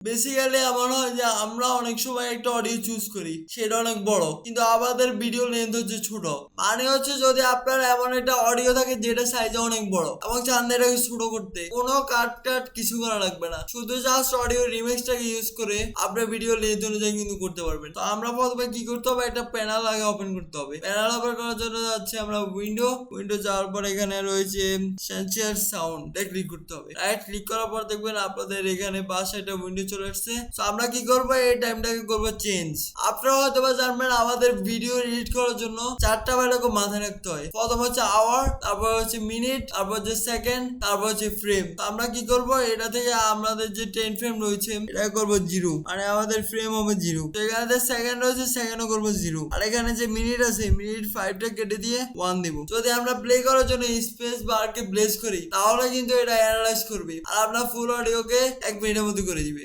Basically এমন হয় যে আমরা অনেক সময় একটা অডিও চুজ করি, সেটা অনেক বড়, কিন্তু আমাদের ভিডিও লেন্থ হচ্ছে ছোট। মানে হচ্ছে যদি আপনার এমন একটা অডিও থাকে যেটা সাইজে অনেক বড় এবং চান এটাকে ছোট করতে, কোনো কাট কিছু করা লাগবে না, শুধু জাস্ট অডিও রিমিক্সটাকে ইউজ করে আপনার ভিডিও লেন্থ অনুযায়ী কিন্তু করতে পারবেন। তো আমরা প্রথমে কি করতে হবে, একটা প্যানেল আগে ওপেন করতে হবে। প্যানেল ওপেন করার জন্য যাচ্ছে আমরা উইন্ডো যাওয়ার পর এখানে রয়েছে সেন্সার সাউন্ড, ক্লিক করতে হবে। রাইট ক্লিক করার পর দেখবেন আপনাদের এখানে পাশে একটা উইন্ডো চলে আসছে। তো আমরা কি করবো, এই টাইমটাকে করবো চেঞ্জ। আপনারা হয়তো বা জানবেন আমাদের ভিডিও এডিট করার জন্য 4টা ভ্যালুকে মাথায় রাখতে হয়। প্রথম হচ্ছে আওয়ার, তারপর হচ্ছে মিনিট, তারপর হচ্ছে সেকেন্ড, তারপর হচ্ছে ফ্রেম। তো আমরা কি করবো, এটা থেকে আমাদের যে 10 ফ্রেম রয়েছে এটা করবো 0, মানে আমাদের ফ্রেম হবে 0। তো এখানে সেকেন্ড রয়েছে, সেকেন্ডও করবো 0। আর এখানে যে মিনিট আছে, মিনিট 5টা কেটে দিয়ে 1 দিব। যদি আমরা প্লে করার জন্য স্পেস বারকে প্লেস করি তাহলে কিন্তু এটা অ্যানালাইজ করবে আর আপনার ফুল অডিওকে 1 মিনিটের মধ্যে করে দিবে।